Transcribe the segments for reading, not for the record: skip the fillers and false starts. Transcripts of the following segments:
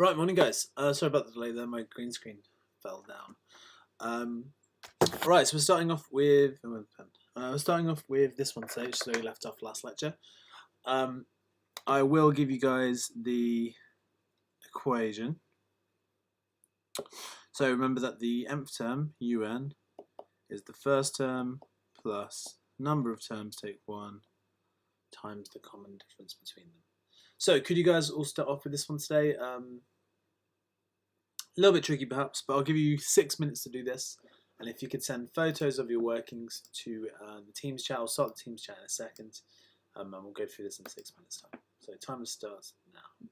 Right, morning guys. Sorry about the delay there, my green screen fell down. Right, so we're starting off with this one today, just where we left off last lecture. I will give you guys the equation. So remember that the nth term, un, is the first term plus number of terms take 1 times the common difference between them. So could you guys all start off with this one today? A little bit tricky perhaps, but I'll give you 6 minutes to do this. And if you could send photos of your workings to the Teams chat, I'll start the Teams chat in a second, and we'll go through this in 6 minutes time. So timer starts now.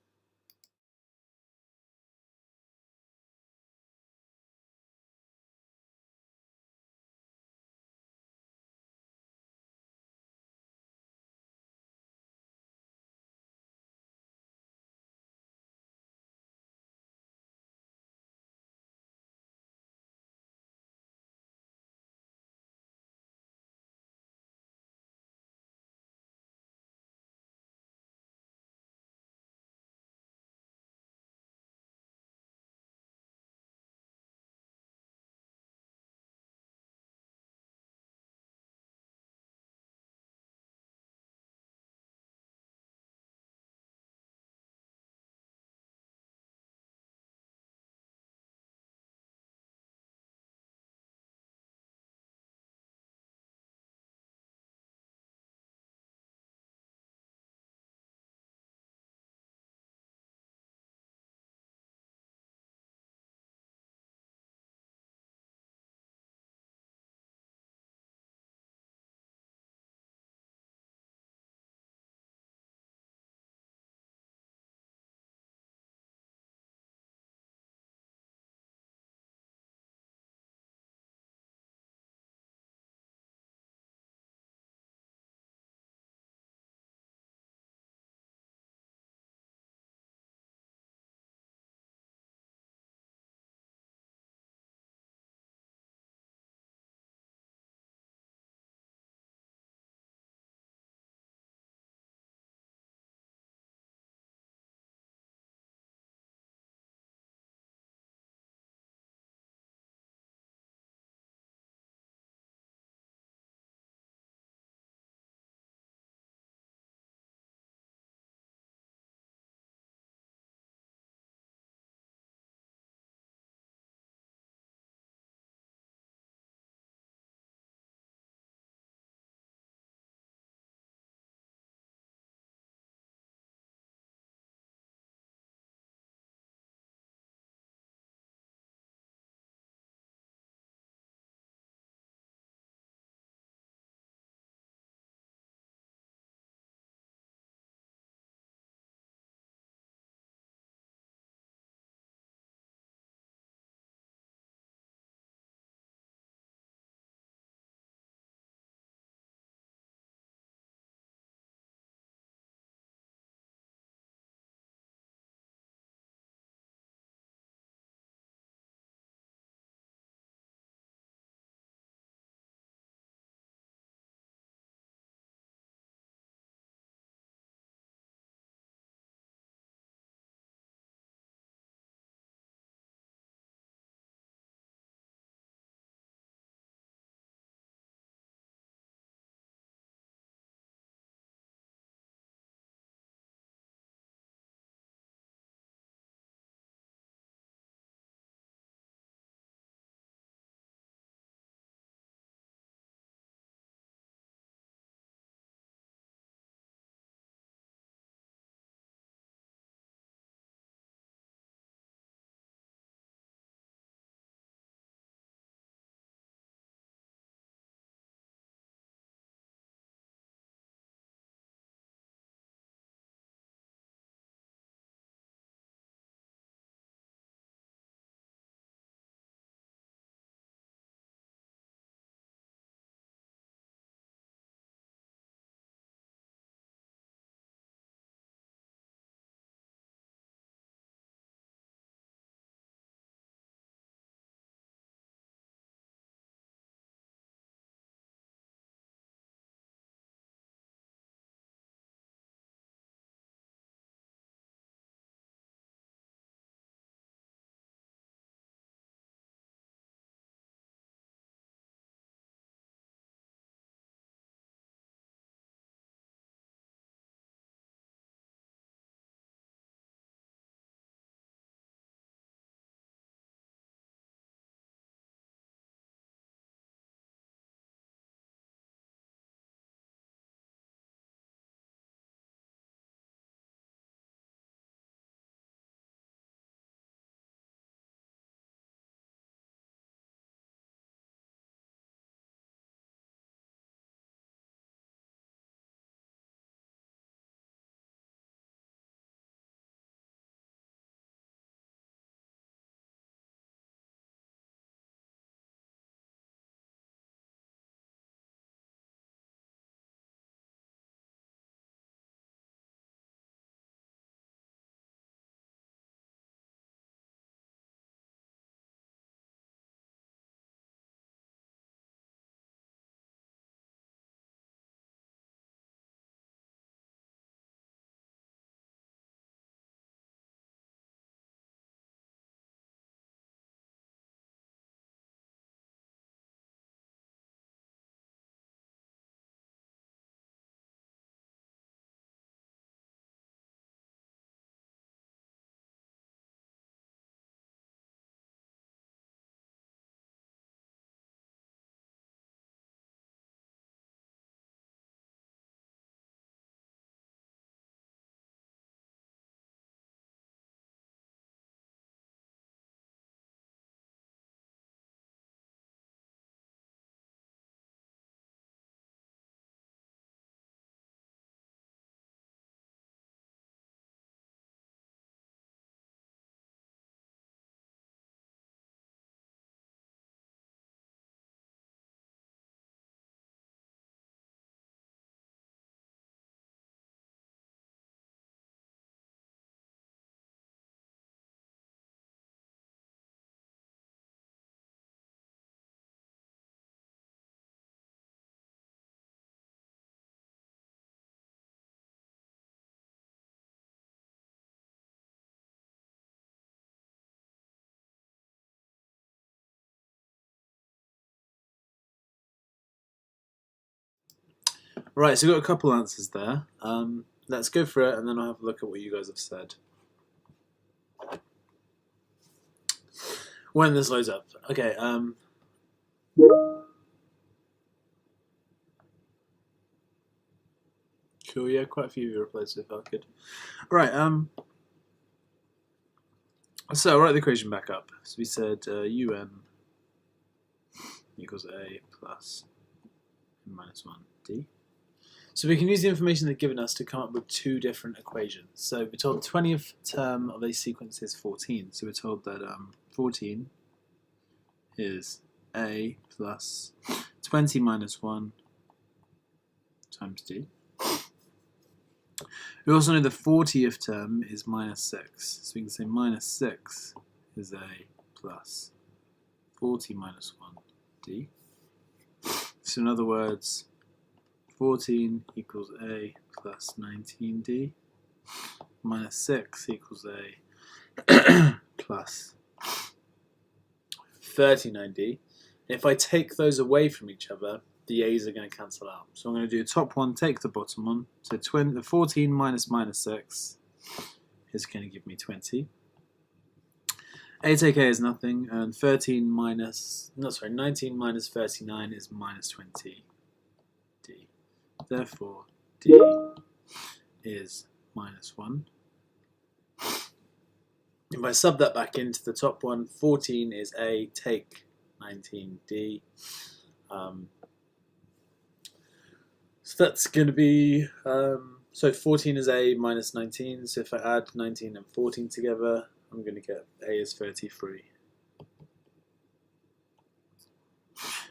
Right, so we've got a couple answers there. Let's go for it, and then I'll have a look at what you guys have said. When this loads up. Okay, cool, yeah, quite a few of you replied so far, good. Right, so I'll write the equation back up. So we said un equals a plus n minus 1d. So we can use the information they've given us to come up with two different equations. So we're told the 20th term of a sequence is 14. So we're told that 14 is a plus 20 minus 1 times d. We also know the 40th term is minus 6. So we can say minus 6 is a plus 40 minus 1d. So in other words, 14 equals a plus 19d, minus 6 equals a plus 39d. If I take those away from each other, the a's are going to cancel out. So I'm going to do top one, take the bottom one. So 14 minus minus 6 is going to give me 20. A take a is nothing, and 19 minus 39 is minus 20d. Therefore, d is minus 1. If I sub that back into the top one, 14 is a, take 19d. So that's going to be, so 14 is a minus 19, so if I add 19 and 14 together, I'm going to get a is 33.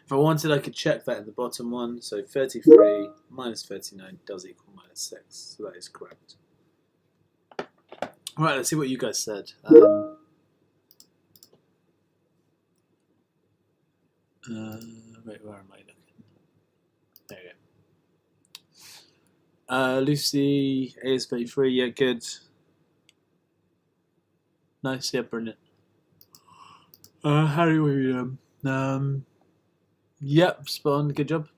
If I wanted, I could check that in the bottom one, so 33 minus 39 does equal minus 6, so that is correct. Right, let's see what you guys said. Wait, where am I looking? There you go. Lucy, A is 33, yeah, good. Nice, yeah, brilliant. Harry, what are you doing? Yep, spot on, good job.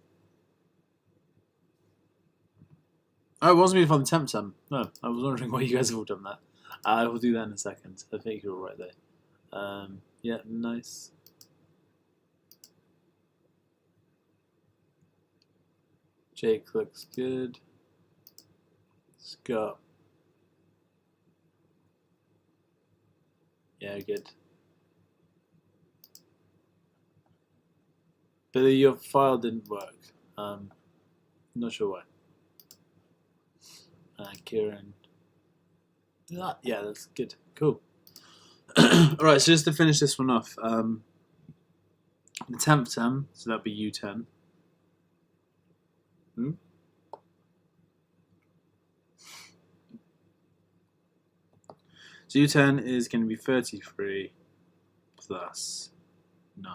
Oh, it wasn't me for the 10th term. No, I was wondering why you guys have all done that. I will do that in a second. I think you're all right there. Yeah, nice. Jake looks good. Scott. Yeah, good. Billy, your file didn't work. Not sure why. Kieran. Yeah, that's good. Cool. Alright, so just to finish this one off, the 10th term, so that'd be U10. So U10 is going to be 33 plus 9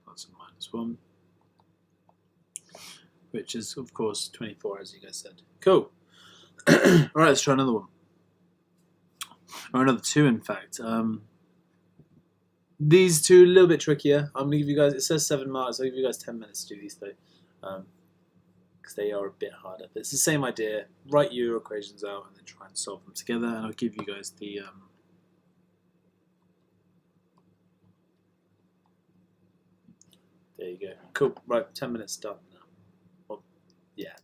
plus or minus 1, which is, of course, 24, as you guys said. Cool. Alright, let's try another one. Or another two, in fact. These two, a little bit trickier. I'm going to give you guys, it says 7 marks, I'll give you guys 10 minutes to do these, though. Because they are a bit harder. But it's the same idea. Write your equations out and then try and solve them together. And I'll give you guys the... there you go. Cool. Right, 10 minutes done now. Well, yeah.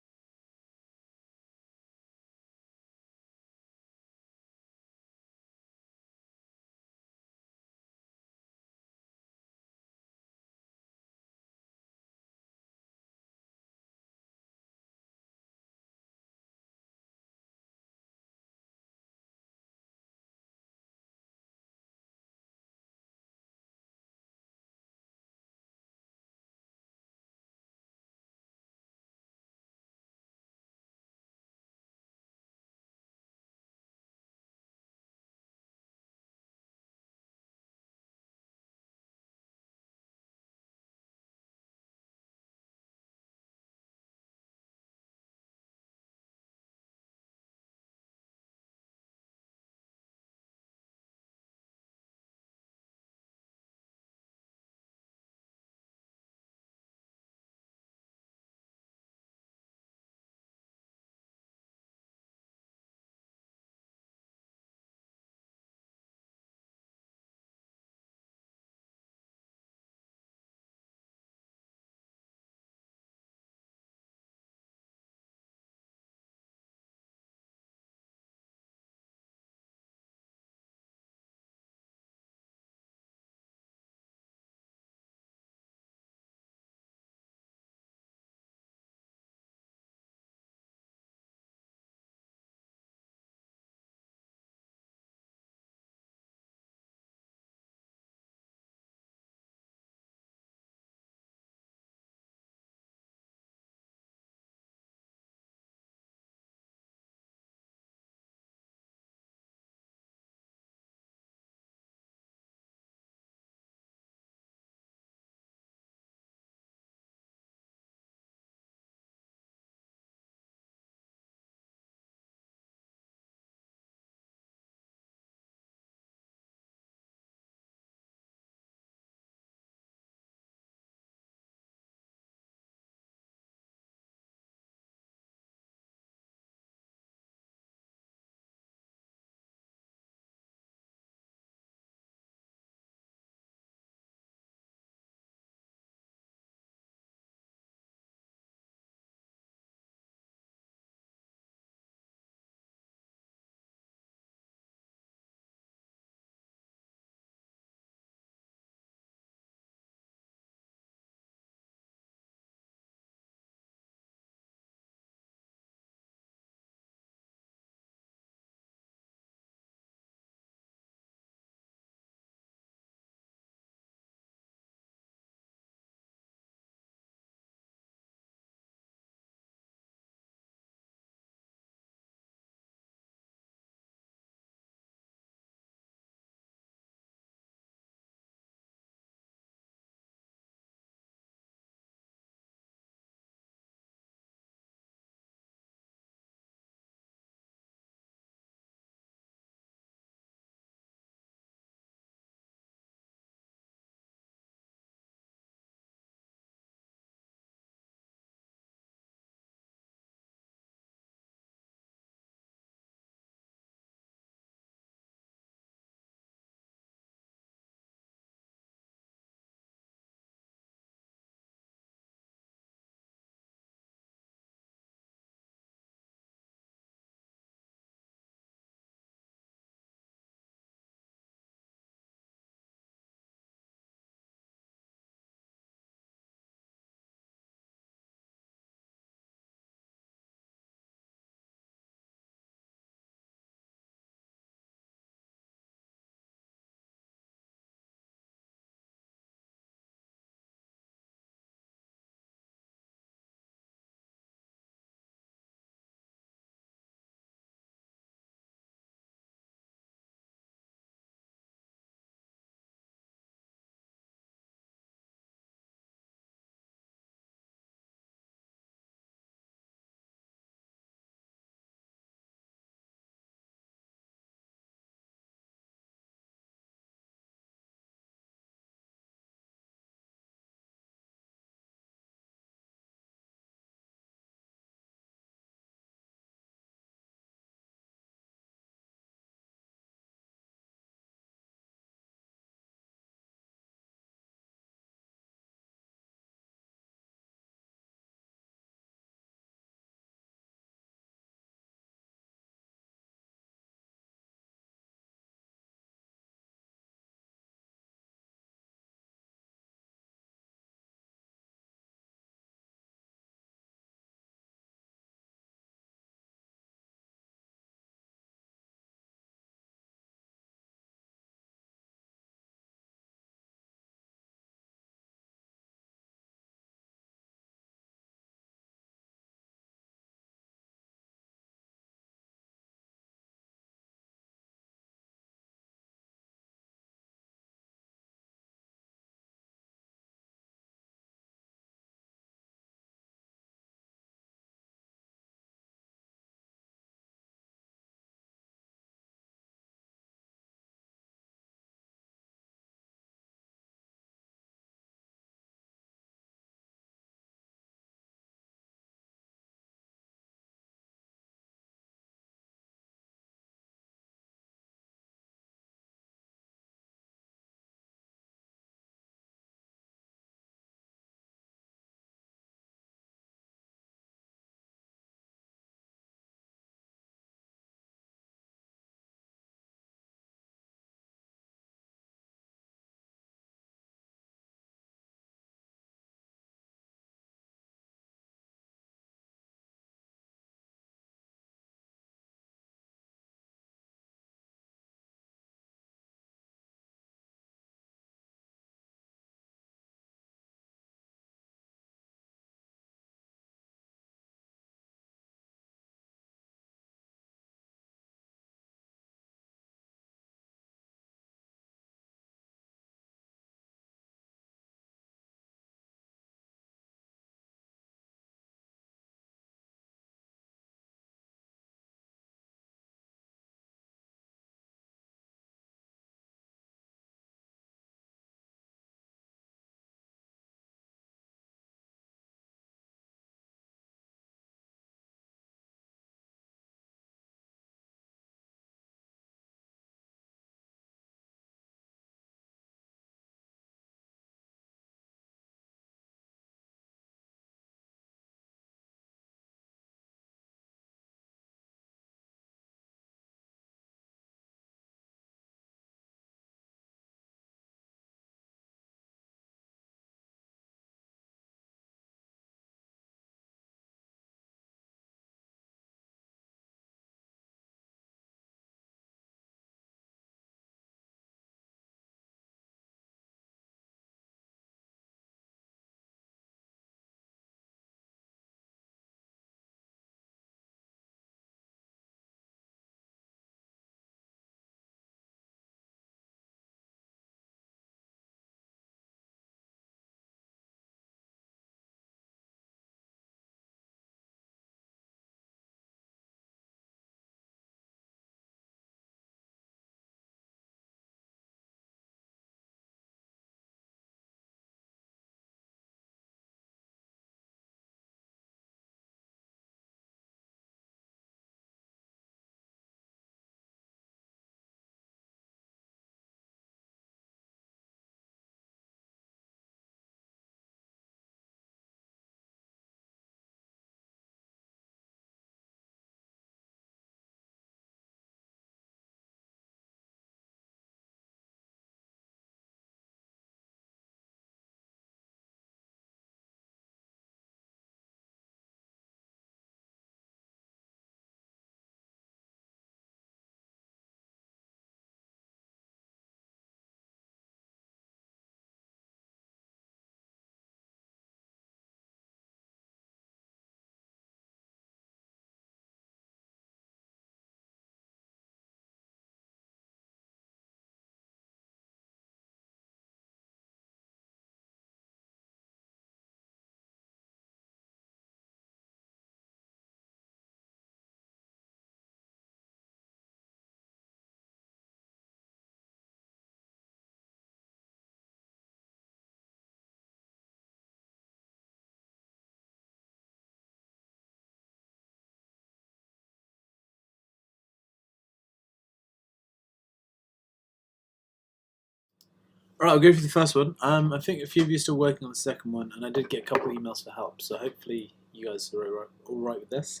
Alright, I'll go through the first one. I think a few of you are still working on the second one, and I did get a couple of emails for help, so hopefully you guys are alright with this.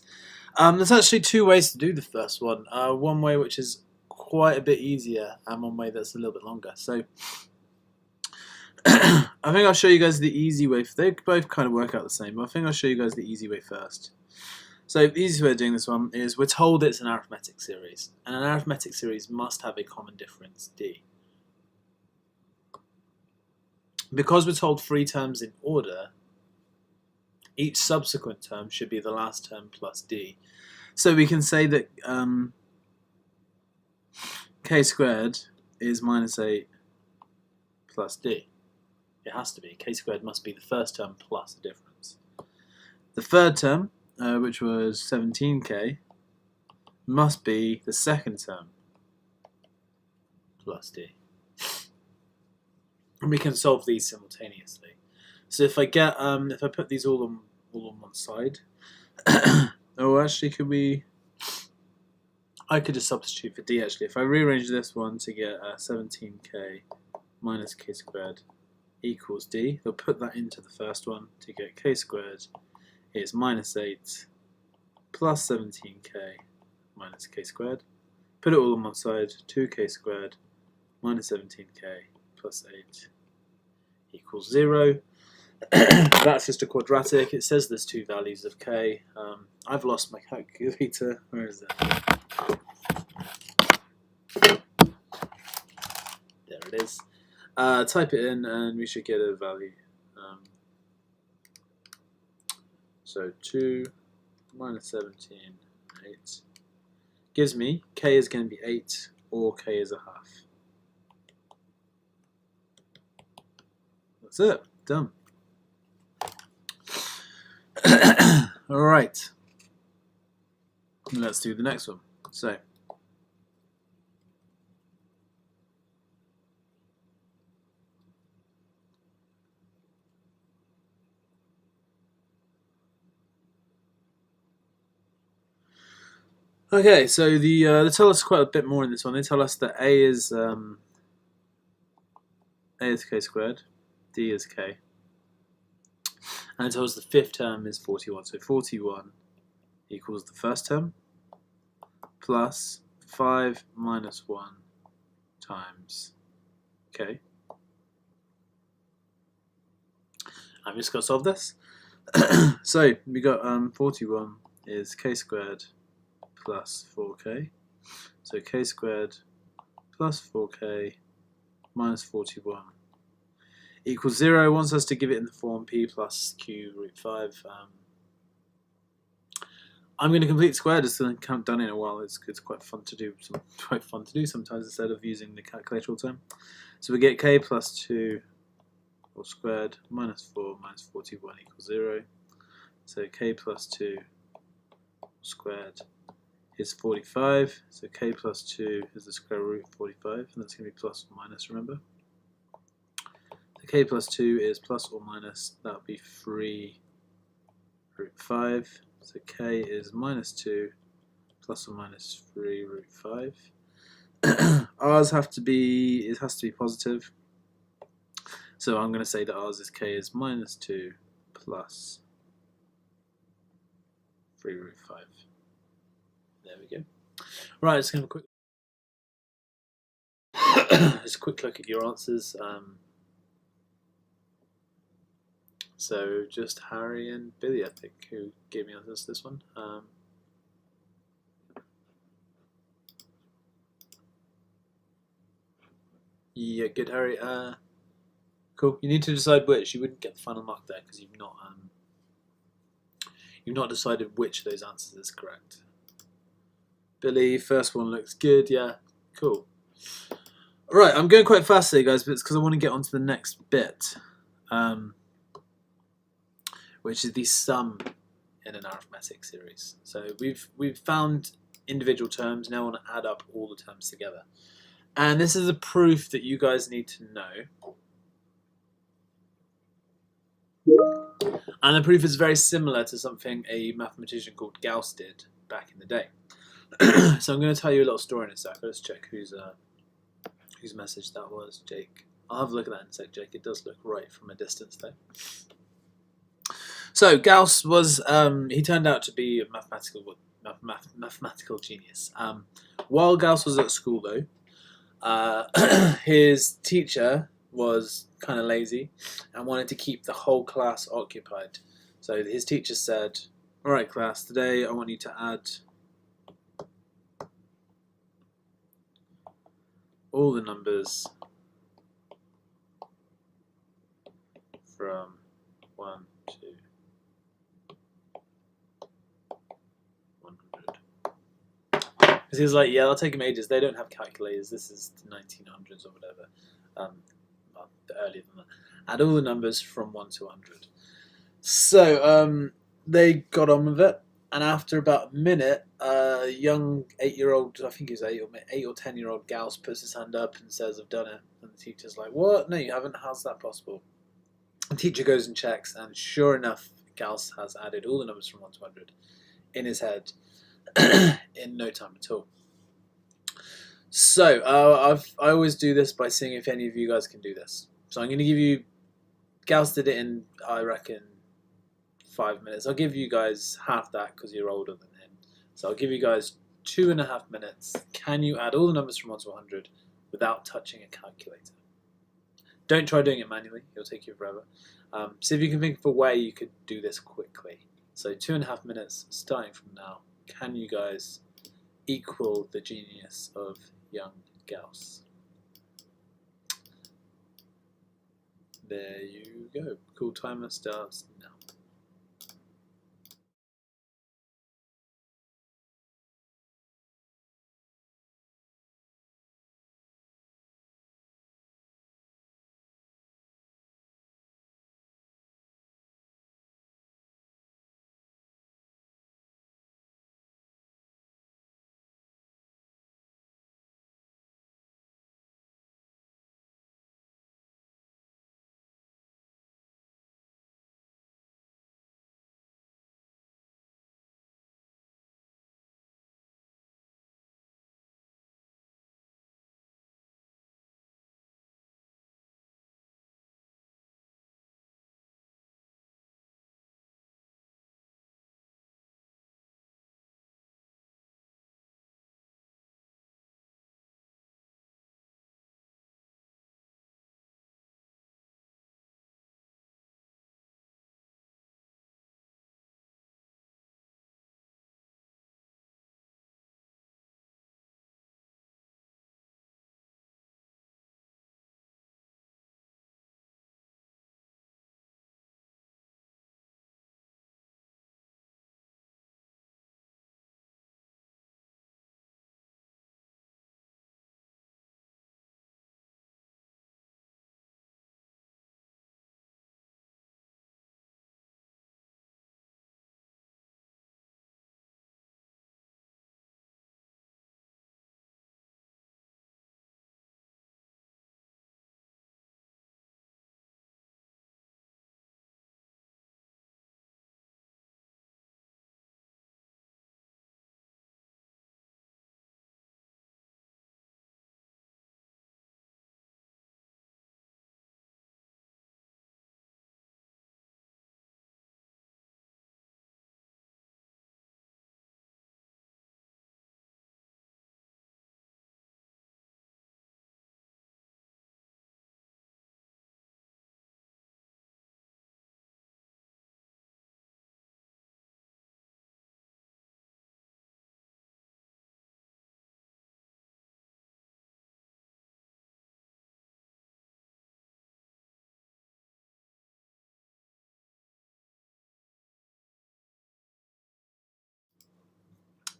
There's actually two ways to do the first one. One way which is quite a bit easier, and one way that's a little bit longer. So I think I'll show you guys the easy way. They both kind of work out the same, but I think I'll show you guys the easy way first. So the easiest way of doing this one is we're told it's an arithmetic series, and an arithmetic series must have a common difference, d. Because we're told three terms in order, each subsequent term should be the last term plus d. So we can say that k squared is minus 8 plus d. It has to be. K squared must be the first term plus a difference. The third term, which was 17k, must be the second term plus d. And we can solve these simultaneously. So if I get, if I put these all on one side, oh, actually, could we? I could just substitute for d. Actually, if I rearrange this one to get 17k minus k squared equals d, they'll put that into the first one to get k squared is minus 8 plus 17k minus k squared. Put it all on one side. 2k squared minus 17k plus 8 equals 0. That's just a quadratic. It says there's two values of k. I've lost my calculator. Where is it? There it is. Type it in and we should get a value. So 2 minus 17, 8 gives me k is going to be 8 or k is a half. That's it. Done. Alright. Let's do the next one. So okay, so they tell us quite a bit more in this one. They tell us that a is k squared, d is k, and it tells us the fifth term is 41. So 41 equals the first term plus 5 minus 1 times k. I'm just going to solve this. So we got 41 is k squared plus 4k. So k squared plus 4k minus 41 equals 0. Wants us to give it in the form p plus q root 5. I'm going to complete squared. It's haven't done it in a while. It's quite fun to do. Quite fun to do sometimes instead of using the calculator all the time. So we get k plus 2 all squared minus 4 minus 41 equals 0. So k plus 2 squared is 45. So k plus 2 is the square root of 45, and that's going to be plus or minus, remember? So k plus 2 is plus or minus, that would be 3 root 5. So k is minus 2 plus or minus 3 root 5. R's have to be, it has to be positive. So I'm going to say that R's is k is minus 2 plus 3 root 5. There we go. Right, let's have a quick just a quick look at your answers. So just Harry and Billy, I think, who gave me answers to this one. Yeah, good, Harry. Cool. You need to decide which. You wouldn't get the final mark there because you've not decided which of those answers is correct. Billy, first one looks good. Yeah, cool. All right, I'm going quite fast here, guys, but it's because I want to get on to the next bit, which is the sum in an arithmetic series. So we've found individual terms. Now I want to add up all the terms together, and this is a proof that you guys need to know. And the proof is very similar to something a mathematician called Gauss did back in the day. So I'm going to tell you a little story in a sec. Let's check whose message that was. Jake. I'll have a look at that in a sec, Jake. It does look right from a distance, though. So Gauss was he turned out to be a mathematical genius. While Gauss was at school, though, his teacher was kind of lazy and wanted to keep the whole class occupied. So his teacher said, "All right, class, today I want you to add all the numbers from 1 to 100." Because he was like, "Yeah, that'll take them ages. They don't have calculators. This is the 1900s or whatever. Well, earlier than that. Add all the numbers from 1 to 100." So they got on with it, and after about a minute, a young 8-year-old, I think he was 8 or 10-year-old Gauss puts his hand up and says, "I've done it." And the teacher's like, "What? No, you haven't. How's that possible?" The teacher goes and checks, and sure enough, Gauss has added all the numbers from 1 to 100 in his head in no time at all. So I always do this by seeing if any of you guys can do this. So I'm going to give you, Gauss did it in, I reckon, 5 minutes. I'll give you guys half that because you're older than him. So I'll give you guys 2.5 minutes. Can you add all the numbers from 1 to 100 without touching a calculator? Don't try doing it manually. It'll take you forever. See if you can think of a way you could do this quickly. So 2.5 minutes starting from now. Can you guys equal the genius of young Gauss? There you go. Cool, timer starts now.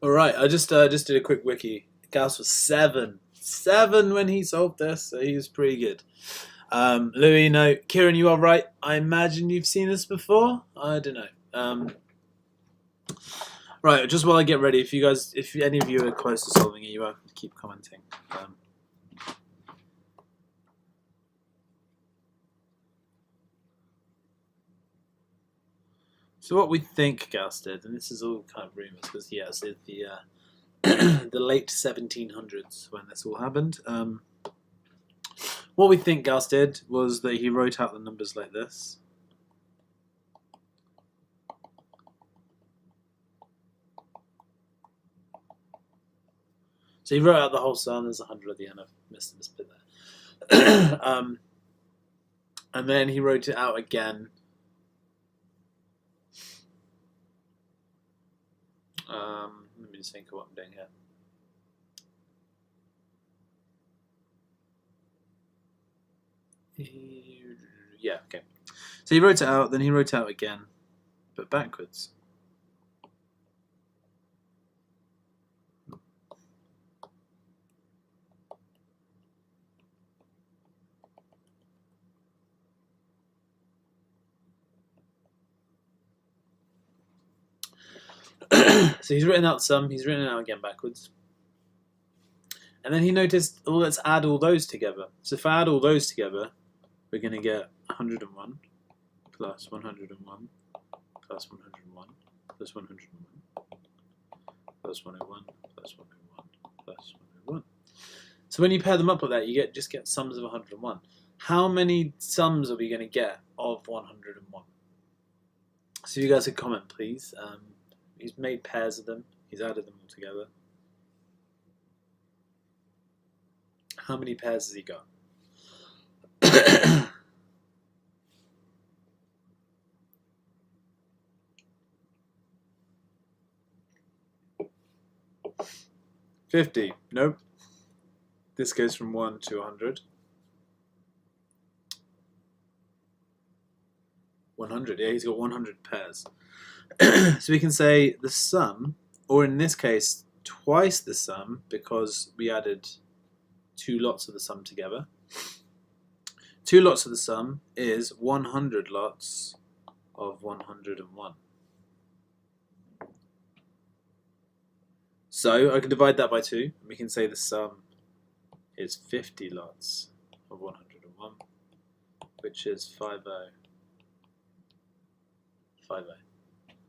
All right, I just did a quick wiki. Gauss was 7 when he solved this, so he was pretty good. Louis, no. Kieran, you are right. I imagine you've seen this before. I don't know. Right, just while I get ready, if any of you are close to solving it, you're welcome to keep commenting. So what we think Gauss did, and this is all kind of rumours, because yes, it's the the late 1700s when this all happened. What we think Gauss did was that he wrote out the numbers like this. So he wrote out the whole sum. There's 100 at the end. I've missed this bit there. And then he wrote it out again. Let me just think of what I'm doing here. Yeah, okay. So he wrote it out, then he wrote it out again, but backwards. So he's written out some, he's written it out again backwards. And then he noticed, well, let's add all those together. So if I add all those together, we're going to get 101 plus 101 plus 101 plus 101 plus 101 plus 101 plus 101. So when you pair them up like that, you just get sums of 101. How many sums are we going to get of 101? So you guys could comment, please. He's made pairs of them. He's added them all together. How many pairs has he got? $50. Nope. This goes from 1 to 100. 100. Yeah, he's got 100 pairs. So we can say the sum, or in this case, twice the sum, because we added 2 lots of the sum together. 2 lots of the sum is 100 lots of 101. So I can divide that by 2, and we can say the sum is 50 lots of 101, which is 50. 50.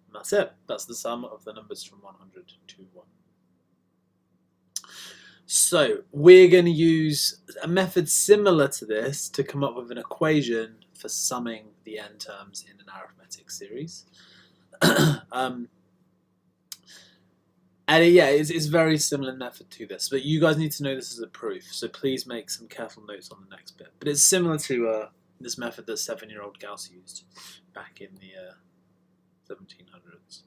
And that's it. That's the sum of the numbers from 100 to 1. So we're going to use a method similar to this to come up with an equation for summing the n terms in an arithmetic series. And yeah, it's very similar method to this, but you guys need to know this is a proof, so please make some careful notes on the next bit. But it's similar to this method that 7-year-old Gauss used back in the 1700s.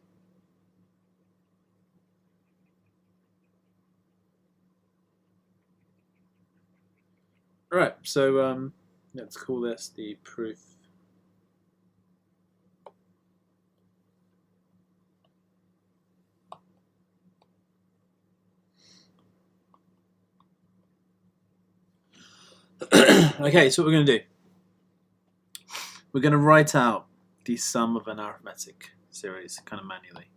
Right, so let's call this the proof. Okay, so what we're going to do, we're going to write out the sum of an arithmetic series kind of manually.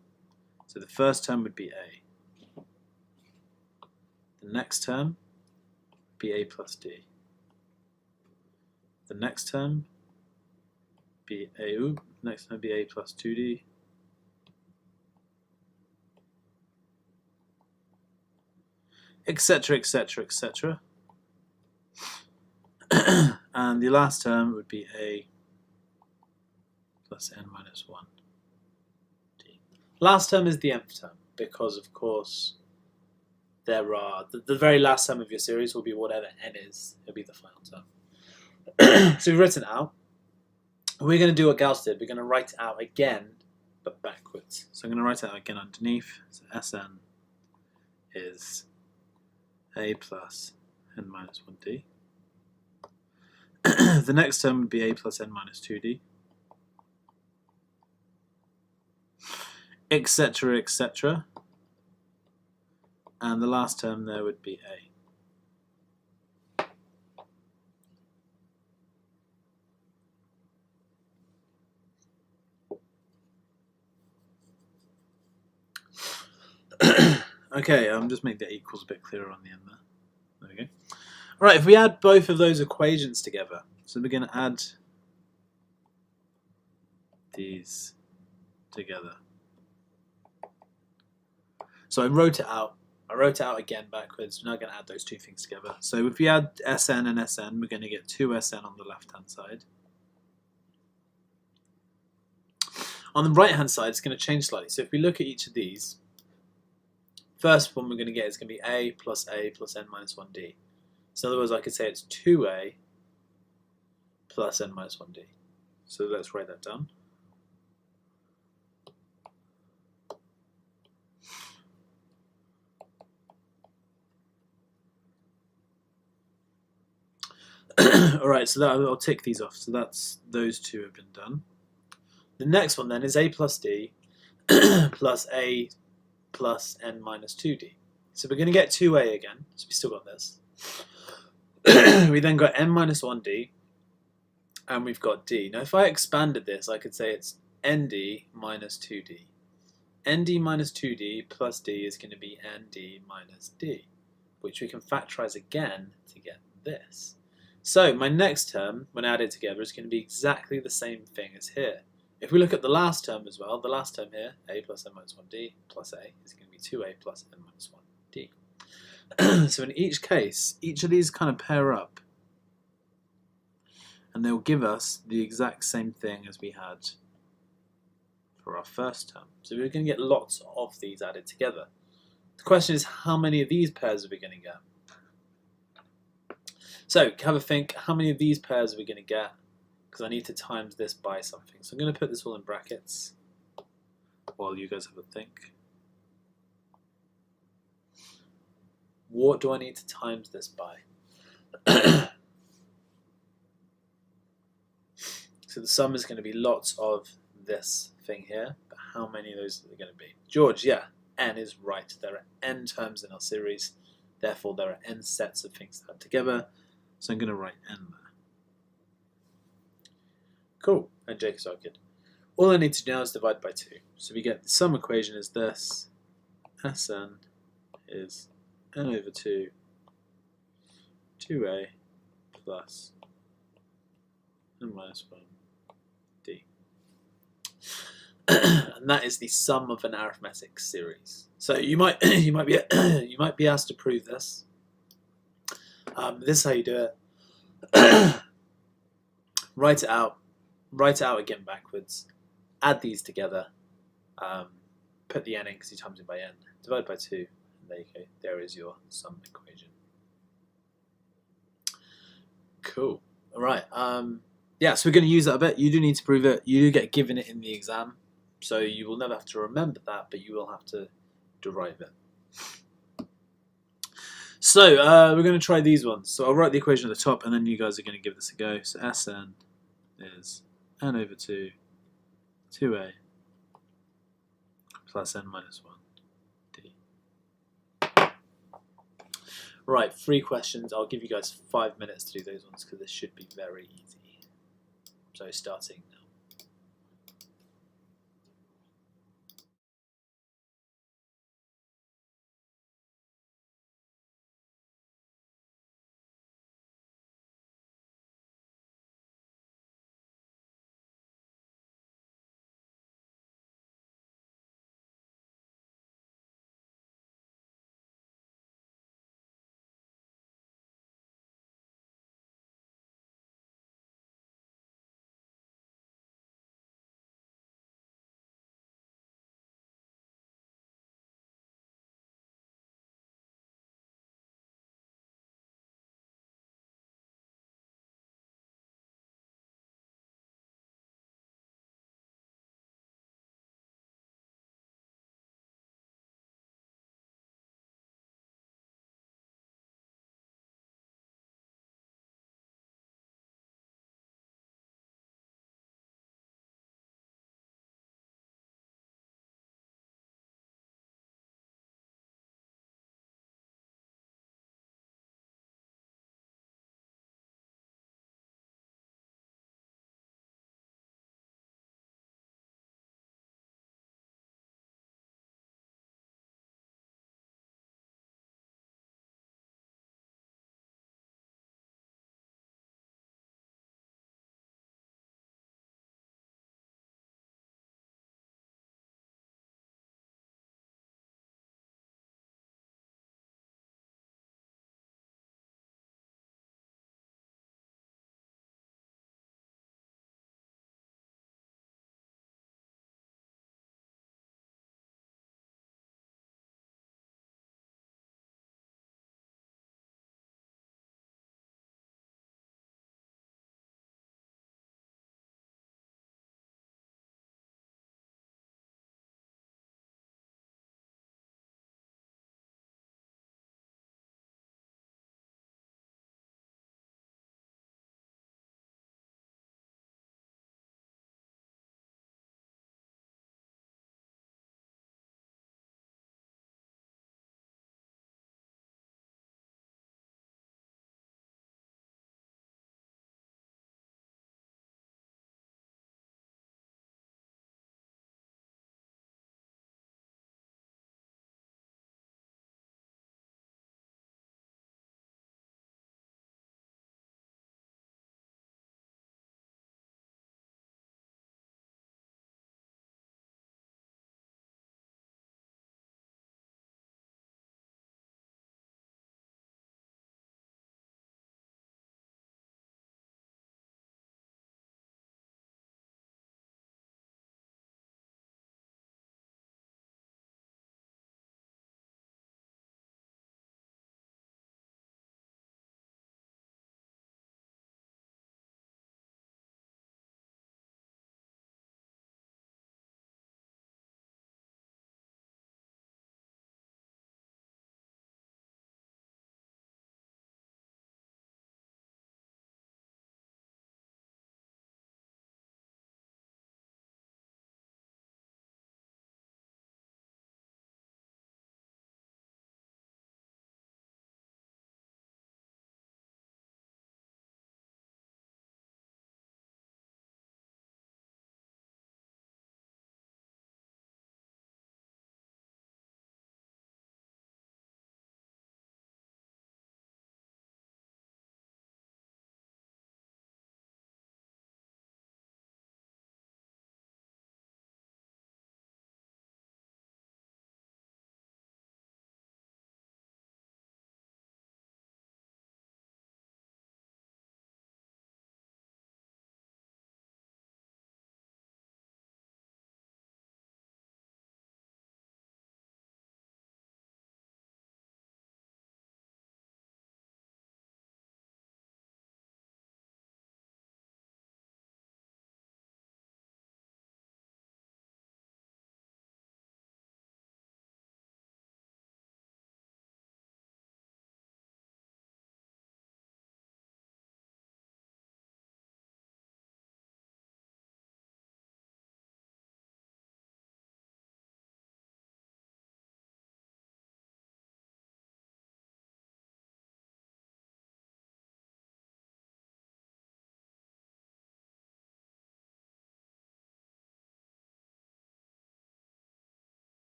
So the first term would be A. The next term would be A plus D. The next term be A. Next term be A plus 2D. Etc. etc. etc. And the last term would be A plus n minus 1 D. Last term is the nth term, because of course there are the very last term of your series will be whatever n is. It'll be the final term. So we've written it out. We're going to do what Gauss did. We're going to write it out again, but backwards. So I'm going to write it out again underneath. So Sn is A plus n minus 1D. The next term would be A plus n minus 2D. Etc. etc. And the last term there would be A. Okay, just make the equals a bit clearer on the end there. There we go. Right, if we add both of those equations together, so we're going to add these together. So I wrote it out I wrote it out again backwards. We're now going to add those two things together. So if we add Sn and Sn, we're going to get 2Sn on the left-hand side. On the right-hand side, it's going to change slightly. So if we look at each of these, first one we're going to get is going to be A plus n minus 1d. So in other words, I could say it's 2A plus n minus 1d. So let's write that down. Alright, so that, I'll tick these off. So those two have been done. The next one then is A plus D plus A plus n minus 2d. So we're going to get 2A again, so we still got this. We then got n minus 1d, and we've got d. Now if I expanded this, I could say it's nd minus 2d. nd minus 2d plus d is going to be nd minus d, which we can factorize again to get this. So my next term, when added together, is going to be exactly the same thing as here. If we look at the last term as well, the last term here, a plus n minus 1d plus a, is going to be 2a plus n minus 1d. So in each case, each of these kind of pair up, and they'll give us the exact same thing as we had for our first term. So we're going to get lots of these added together. The question is, how many of these pairs are we going to get? So have a think, how many of these pairs are we going to get? Because I need to times this by something. So I'm going to put this all in brackets while you guys have a think. What do I need to times this by? So the sum is going to be lots of this thing here, but how many of those are there going to be? George, yeah, n is right. There are n terms in our series, therefore there are n sets of things to add together. So I'm going to write n there. Cool, and Jake is argued. All I need to do now is divide by 2. So we get the sum equation is this. Sn is n over 2, 2a plus n minus 1d. And that is the sum of an arithmetic series. So you might be asked to prove this. This is how you do it. Write it out again backwards, add these together, put the n in because you times it by n, divide by 2, and there you go, there is your sum equation. Cool. Alright, yeah, so we're going to use that a bit. You do need to prove it, you do get given it in the exam, so you will never have to remember that, but you will have to derive it. So we're going to try these ones. So I'll write the equation at the top and then you guys are going to give this a go. So Sn is n over 2, 2a plus n minus 1d. Right, 3 questions. I'll give you guys 5 minutes to do those ones because this should be very easy. So starting now.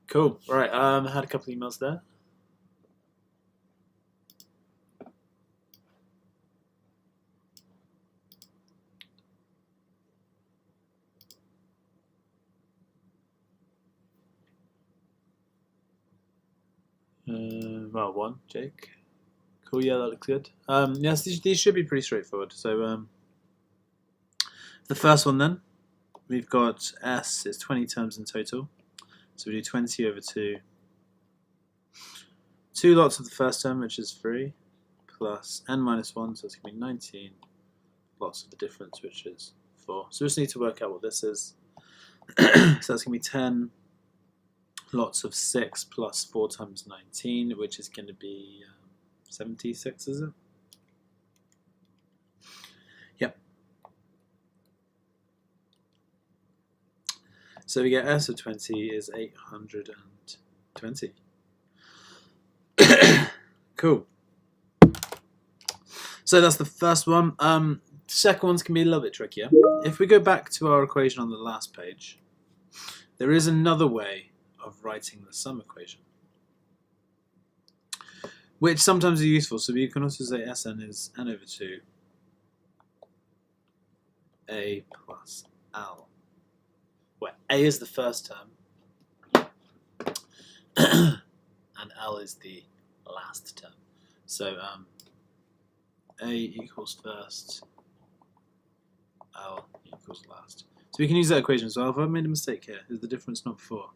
Cool. Right. I had a couple of emails there. Well, one, Jake. Cool. Yeah, that looks good. Yes, these should be pretty straightforward. So, the first one then, we've got S is 20 terms in total. So we do 20 over 2. 2 lots of the first term, which is 3, plus n minus 1, so it's going to be 19 lots of the difference, which is 4. So we just need to work out what this is. So that's going to be 10 lots of 6 plus 4 times 19, which is going to be 76, is it? Yep. So we get S of 20 is 820. Cool. So that's the first one. Second one's can be a little bit trickier. If we go back to our equation on the last page, there is another way of writing the sum equation, which sometimes is useful. So you can also say Sn is n over 2 a plus L, where a is the first term and L is the last term. So a equals first, L equals last. So we can use that equation as well. If I've made a mistake here, is the difference not 4?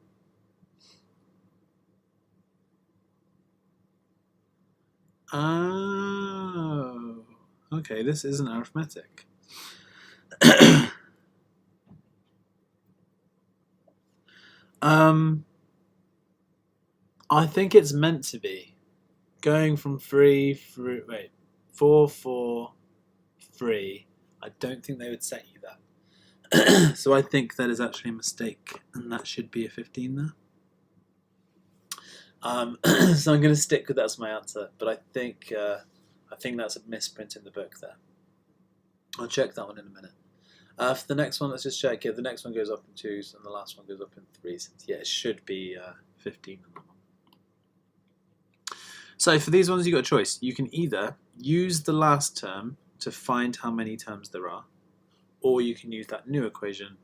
Oh, okay, this isn't arithmetic. I think it's meant to be going from 4, 4, 3. I don't think they would set you that. So I think that is actually a mistake, and that should be a 15 there. So I'm going to stick with that as my answer, but I think that's a misprint in the book there. I'll check that one in a minute. For the next one, let's just check. Yeah, the next one goes up in 2s, and the last one goes up in 3s. Yeah, it should be 15 on that one. So for these ones, you've got a choice. You can either use the last term to find how many terms there are, or you can use that new equation,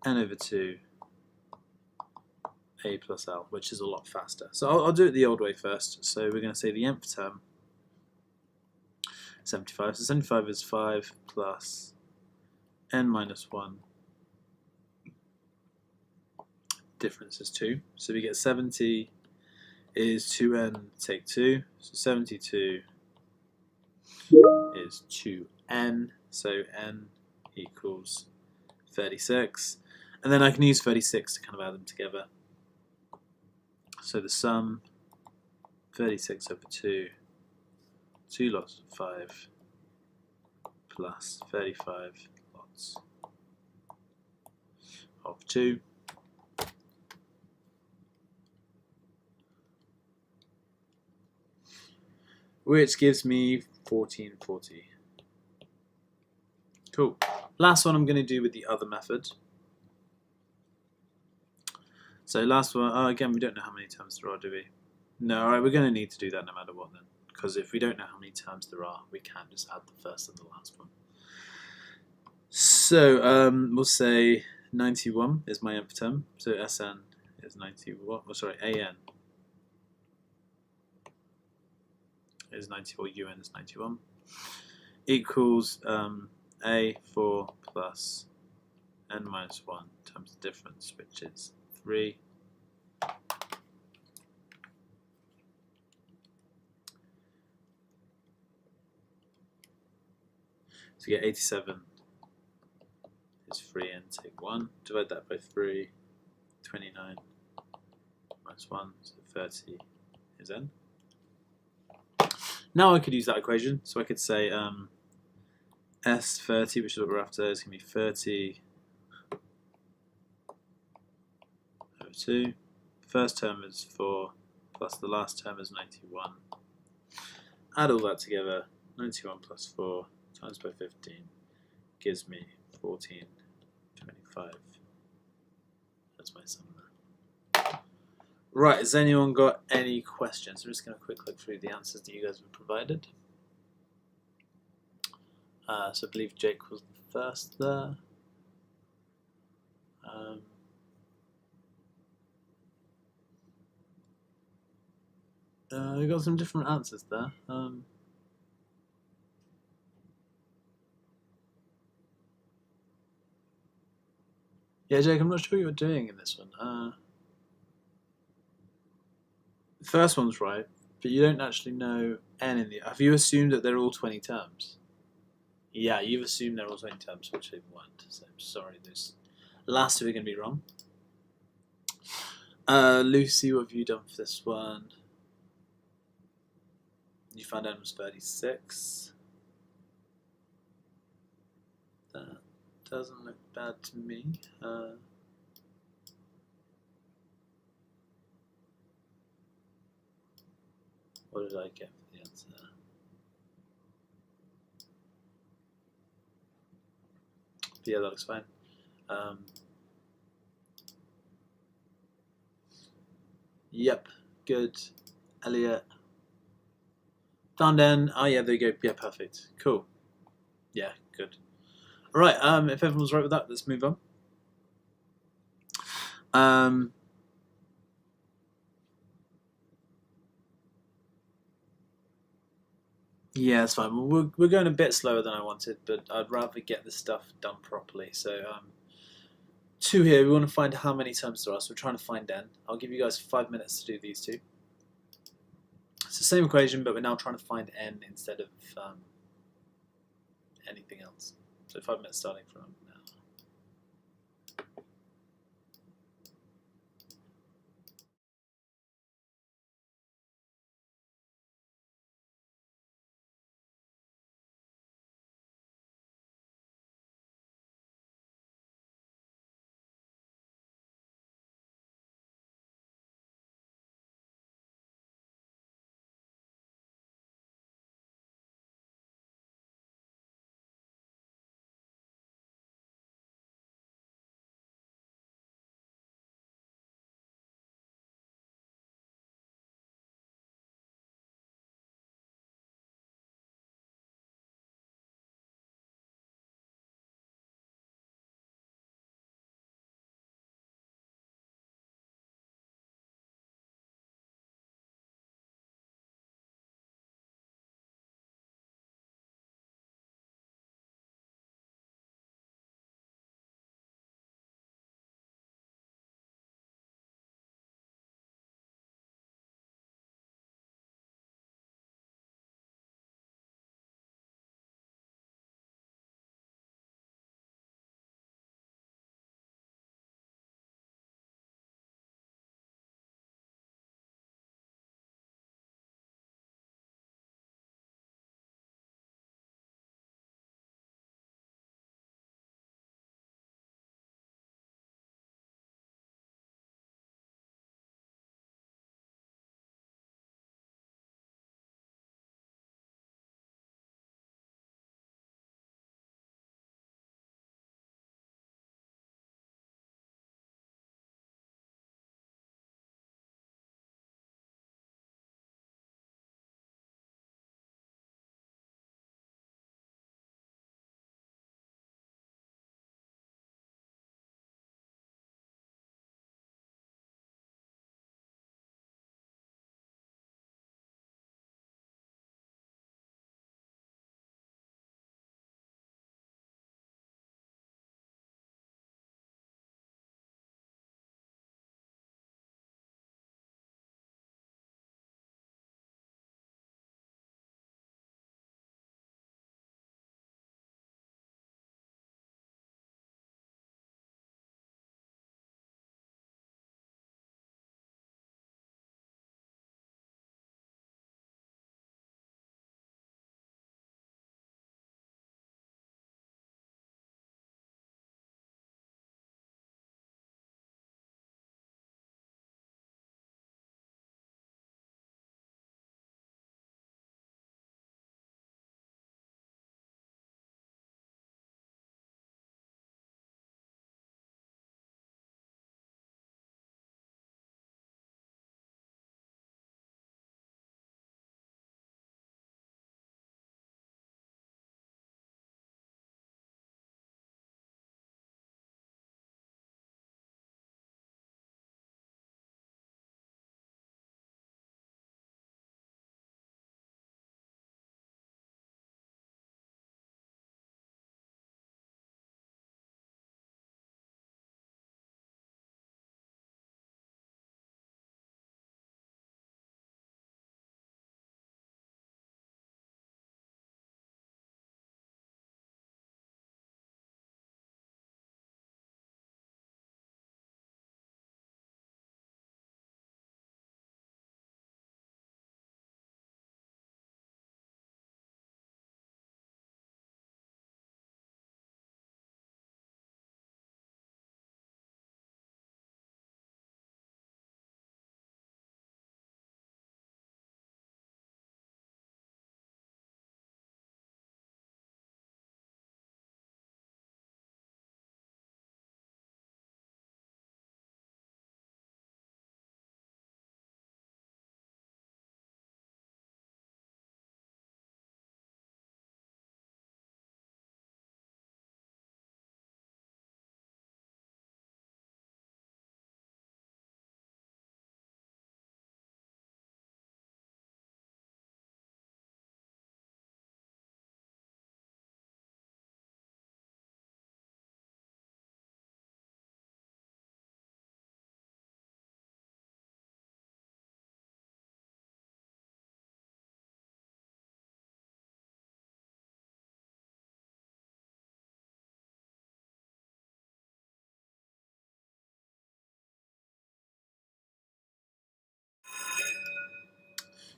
n over 2 a plus L, which is a lot faster. So I'll do it the old way first. So we're going to say the nth term, 75. So 75 is 5 plus n minus 1. Difference is 2. So we get 70 is 2n take 2. So 72 is 2n. So n equals 36. And then I can use 36 to kind of add them together. So the sum, 36 over 2, 2 lots of 5, plus 35 lots of 2. Which gives me 1440. Cool. Last one I'm going to do with the other method. So last one, again, we don't know how many terms there are, do we? No, alright, we're going to need to do that no matter what then. Because if we don't know how many terms there are, we can't just add the first and the last one. So we'll say 91 is my nth term. So Sn is 91, oh sorry, An is 94, Un is 91. Equals A 4 plus n minus 1 times the difference, which is 3. So you get 87 is 3n take 1. Divide that by 3. 29 minus 1, so 30 is n. Now I could use that equation. So I could say S30, which is what we're after, is going to be 30 over 2. First term is 4, plus the last term is 91. Add all that together, 91 plus 4 times by 15 gives me 1425. That's my sum there. Right, has anyone got any questions? I'm just going to quick look through the answers that you guys have provided. So I believe Jake was the first there. We got some different answers there. Yeah, Jake, I'm not sure what you're doing in this one. The first one's right, but you don't actually know n in the. Have you assumed that they're all 20 terms? Yeah, you've assumed they're all 20 terms, which they weren't. So sorry, those last two are going to be wrong. Lucy, what have you done for this one? You found n was 36. That doesn't look bad to me. What did I get for the answer? But yeah, that looks fine. Yep, good. Elliot. Found n. Oh yeah, there you go. Yeah, perfect. Cool. Yeah, good. All right. If everyone's right with that, let's move on. Yeah, it's fine. We're going a bit slower than I wanted, but I'd rather get the stuff done properly. So, two here. We want to find how many terms there are. So we're trying to find n. I'll give you guys 5 minutes to do these two. It's the same equation, but we're now trying to find n instead of anything else. So 5 minutes starting from now.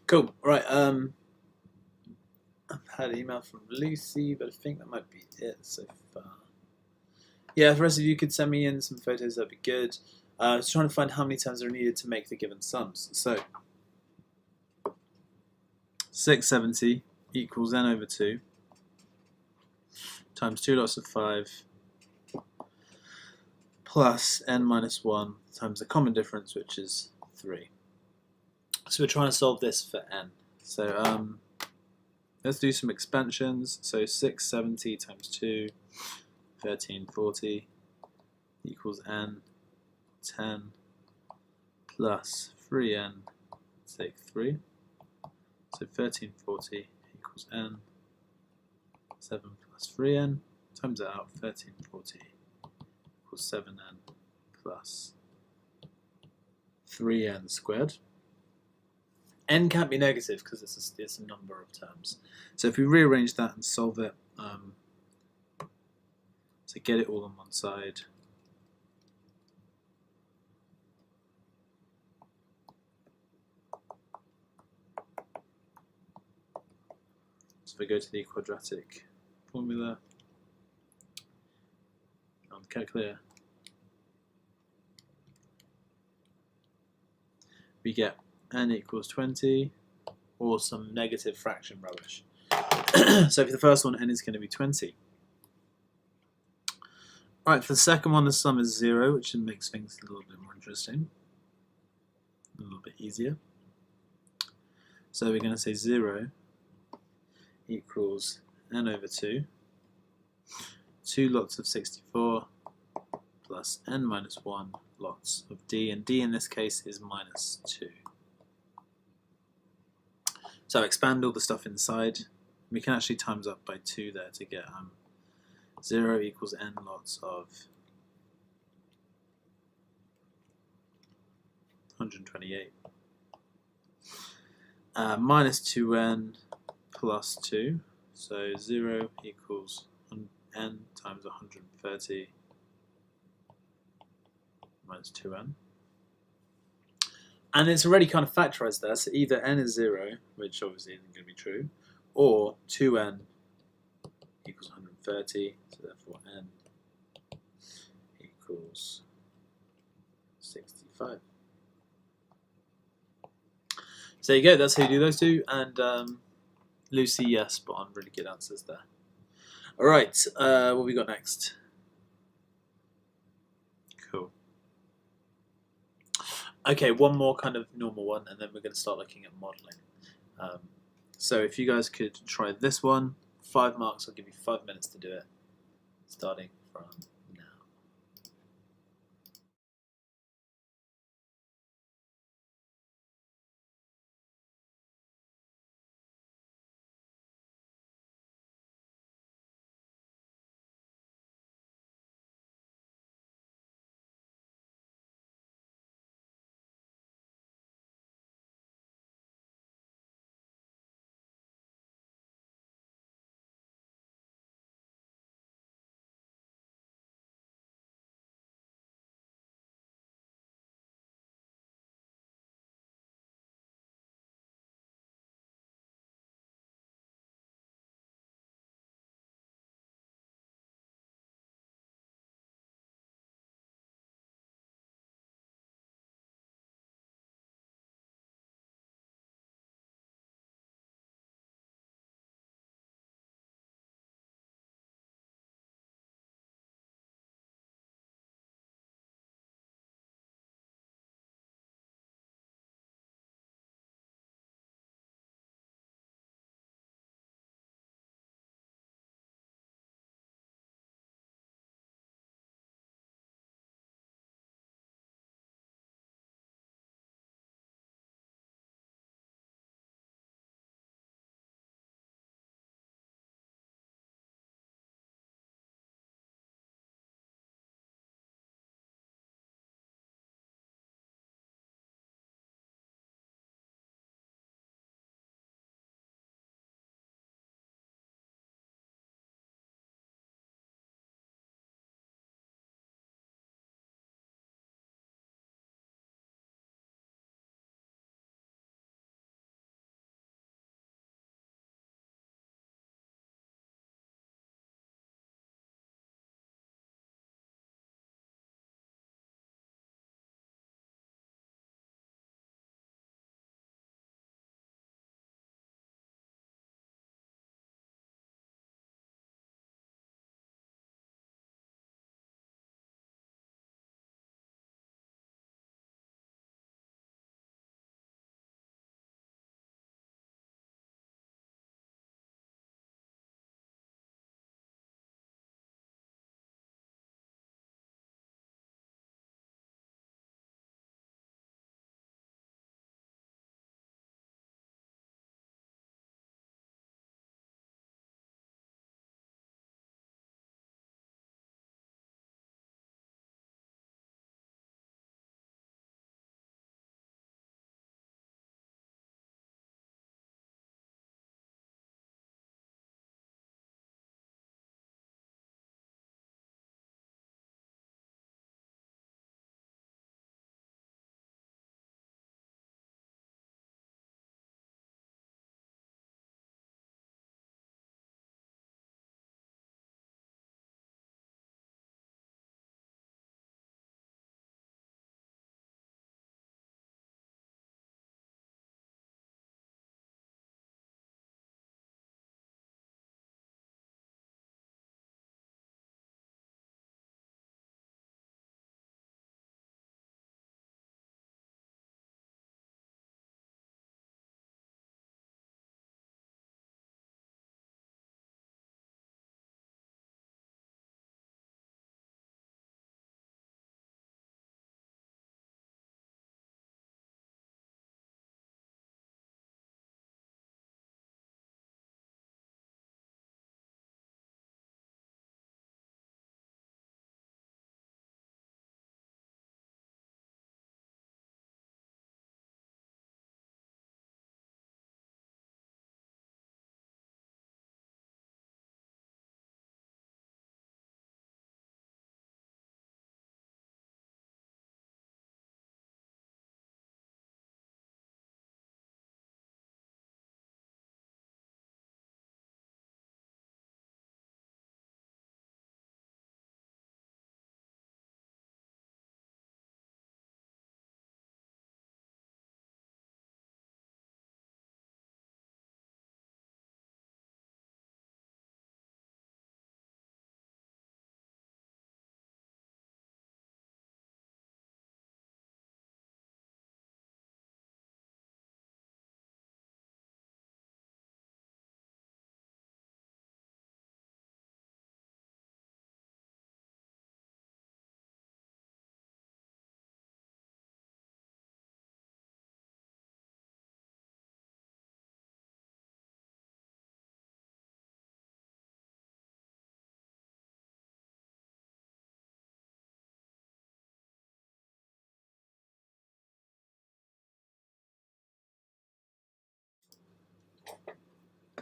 Cool. Right. I've had an email from Lucy, but I think that might be it so far. Yeah, if the rest of you could send me in some photos, that'd be good. I was trying to find how many terms are needed to make the given sums. So 670 equals n over 2 times 2 lots of 5 plus n minus 1 times the common difference, which is 3. So we're trying to solve this for n. So let's do some expansions. So 670 times 2, 1340 equals n, 10 plus 3n, take 3. So 1340 equals n, 7 plus 3n, times it out, 1340 equals 7n plus 3n squared. N can't be negative because it's a number of terms. So if we rearrange that and solve it, so get it all on one side, so if we go to the quadratic formula on the calculator, we get n equals 20 or some negative fraction rubbish. So for the first one, n is going to be 20. Alright, for the second one, the sum is 0, which makes things a little bit more interesting, a little bit easier. So we're going to say 0 equals n over 2, 2 lots of 64 plus n minus 1 lots of d, and d in this case is minus 2. So expand all the stuff inside. We can actually times up by 2 there to get 0 equals n lots of 128 minus 2n plus 2. So 0 equals n times 130 minus 2n. And it's already kind of factorized there, so either n is 0, which obviously isn't going to be true, or 2n equals 130, so therefore n equals 65. So there you go, that's how you do those two, and Lucy, yes, spot on, really good answers there. Alright, what have we got next? Cool. Okay, one more kind of normal one, and then we're going to start looking at modelling. So if you guys could try this one, 5 marks, I'll give you 5 minutes to do it, starting from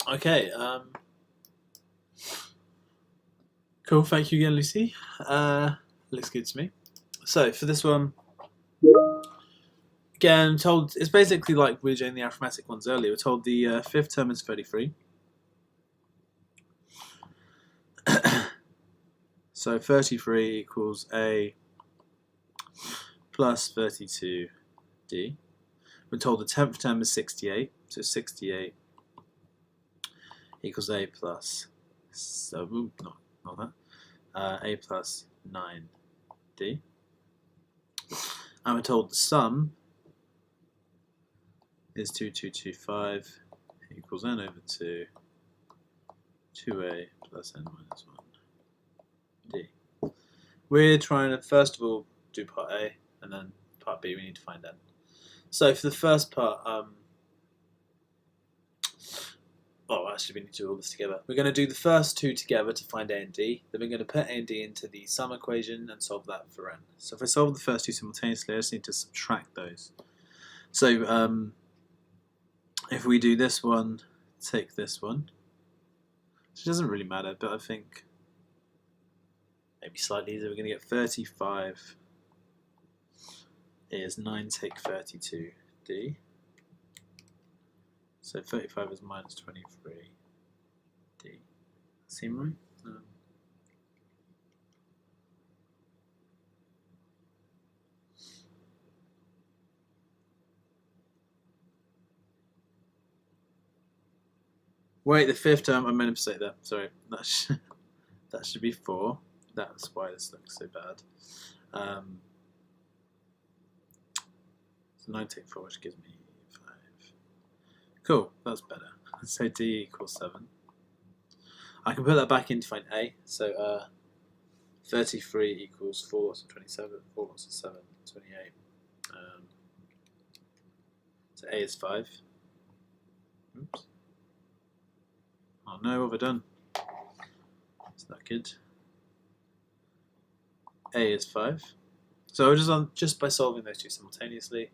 Okay. Cool. Thank you again, Lucy. Looks good to me. So for this one, again, told it's basically like we were doing the arithmetic ones earlier. We're told the fifth term is 33. So 33 equals A plus 32D. We're told the 10th term is 68, so 68 equals A plus 7, not that, A plus 9D. And we're told the sum is 2225 equals N over 2, 2A plus N minus 1D. We're trying to first of all do part A, and then part B we need to find N. So for the first part, actually we need to do all this together. We're going to do the first two together to find A and D. Then we're going to put A and D into the sum equation and solve that for N. So if I solve the first two simultaneously, I just need to subtract those. So if we do this one, take this one, which doesn't really matter, but I think maybe slightly easier. We're going to get 35 is 9 take 32D. So 35 is minus 23D. Seem right? Wait, the fifth term, I made a mistake there. Sorry, that should be 4. That's why this looks so bad. So 9 take 4, which gives me 5. Cool, that's better. So D equals 7. I can put that back in to find A. So 33 equals 4 lots of 27, 4 lots of 7, 28. So A is 5. Oops. Oh no, what have I done? Is that good? A is 5. So just by solving those two simultaneously.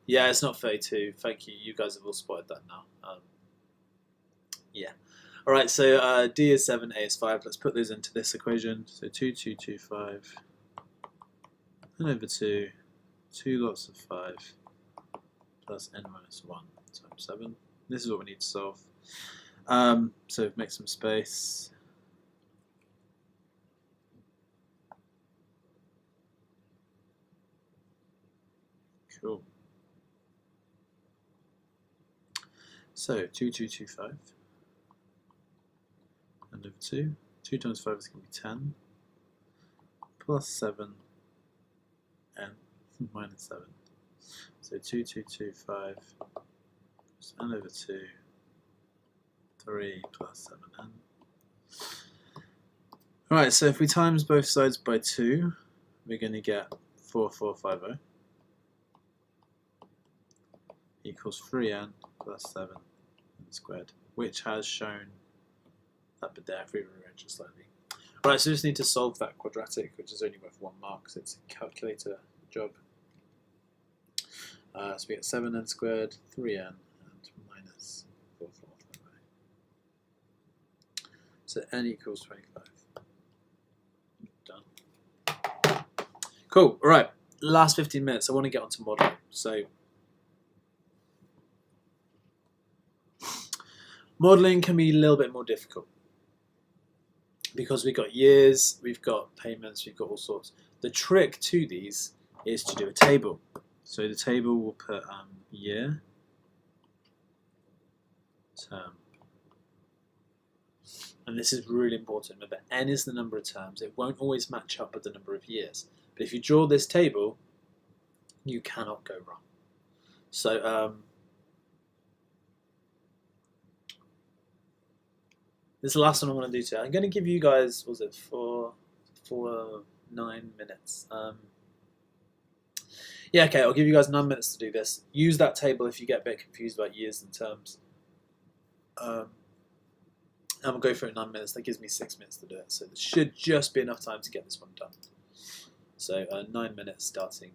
Yeah, it's not 32. Thank you. You guys have all spotted that now. Yeah. All right. So D is 7, A is 5. Let's put those into this equation. So 2225 and over 2, 2 lots of 5 plus n minus 1 times 7. This is what we need to solve. So make some space. Cool. So 2225 and over 2. 2 times 5 is going to be 10 plus 7 and minus 7. So 2225 plus n over 2, 3 plus 7n. Alright, so if we times both sides by 2, we're going to get 4450 equals 3n plus 7n squared, which has shown that bit there if we rearrange it slightly. Right, so we just need to solve that quadratic, which is only worth 1 mark, so it's a calculator job. So we get 7n squared, 3n, and minus 4450. So n equals 25. Done. Cool, alright, last 15 minutes, I want to get onto modelling. So modelling can be a little bit more difficult because we've got years, we've got payments, we've got all sorts. The trick to these is to do a table. So the table will put year, term. And this is really important. Remember, n is the number of terms. It won't always match up with the number of years. But if you draw this table, you cannot go wrong. So this is the last one I want to do today. I'm going to give you guys, what was it, for 9 minutes. Yeah, okay, I'll give you guys 9 minutes to do this. Use that table if you get a bit confused about years and terms. And we'll go through it in 9 minutes. That gives me 6 minutes to do it. So there should just be enough time to get this one done. So 9 minutes starting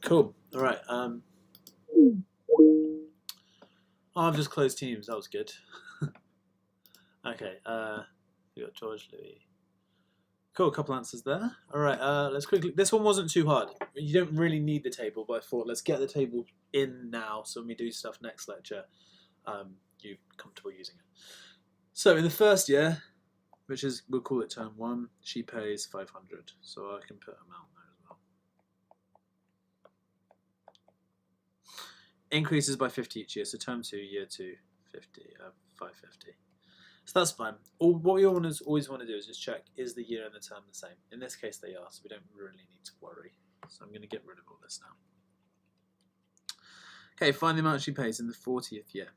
Cool. All right. I've just closed Teams. That was good. Okay. We got George, Louis. Cool. A couple answers there. All right. Let's quickly. This one wasn't too hard. You don't really need the table, but I thought let's get the table in now, so when we do stuff next lecture, you're comfortable using it. So in the first year, which is we'll call it term 1, she pays 500. So I can put amount there as well. Increases by 50 each year. So term 2, year 2, 550. So that's fine. What we always want to do is just check, is the year and the term the same? In this case they are, so we don't really need to worry. So I'm going to get rid of all this now. Okay, find the amount she pays in the 40th year.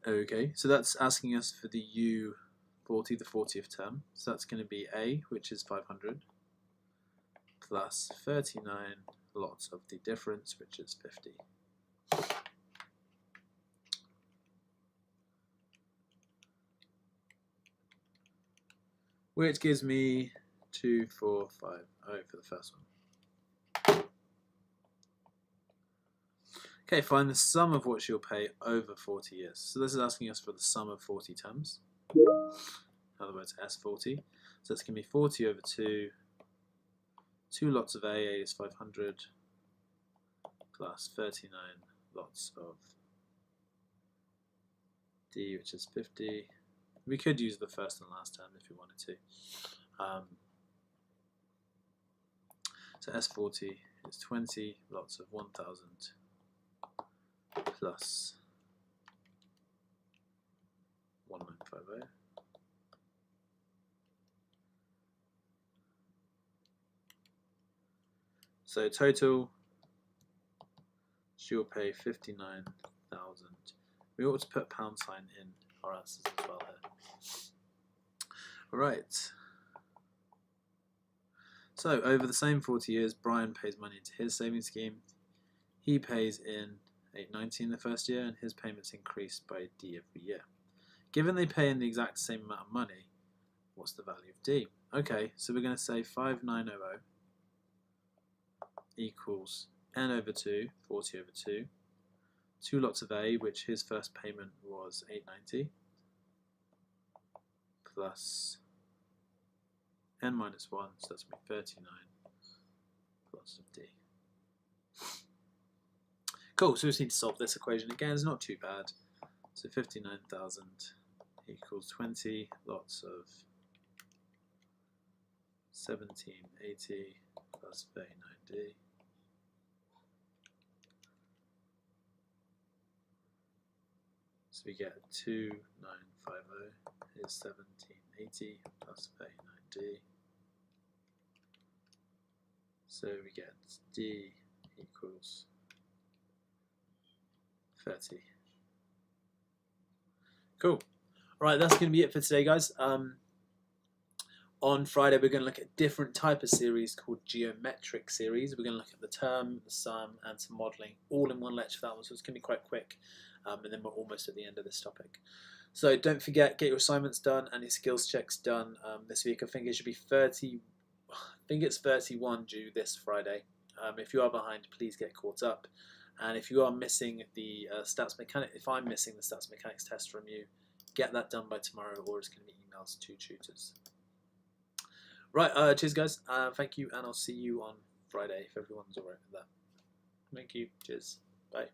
Okay, so that's asking us for the U40, the 40th term. So that's going to be A, which is 500, plus 39 lots of the difference, which is 50. Which gives me 2450 for the first one. Okay, find the sum of what she'll pay over 40 years. So this is asking us for the sum of 40 terms. In other words, S40. So it's going to be 40 over 2. 2 lots of A is 500, plus 39 lots of D, which is 50. We could use the first and last term if we wanted to. So S40 is 20 lots of 1000 plus 1950. So total, she will pay 59,000. We ought to put pound sign in our answers as well here. All right. So over the same 40 years, Brian pays money into his savings scheme. He pays in 890 in the first year, and his payments increase by D every year. Given they pay in the exact same amount of money, what's the value of D? Okay, so we're going to say 5900 equals n over 2, 40 over 2, 2 lots of A, which his first payment was 890, plus n minus 1, so that's going to be 39 lots of D. Cool, so we just need to solve this equation again. It's not too bad. So 59,000 equals 20 lots of 1780 plus 39D. So we get 2950 is 1780 plus 39D. So we get D equals 30. Cool. All right, that's going to be it for today, guys. On Friday, we're going to look at a different type of series called geometric series. We're going to look at the term, the sum, and some modelling all in one lecture for that one, so it's going to be quite quick. And then we're almost at the end of this topic. So don't forget, get your assignments done and your skills checks done this week. I think it should be 30. I think it's 31 due this Friday. If you are behind, please get caught up. And if you are missing the stats mechanics, if I'm missing the stats mechanics test from you, get that done by tomorrow, or it's going to be emails to tutors. Right, cheers guys. Thank you, and I'll see you on Friday if everyone's alright with that. Thank you. Cheers. Bye.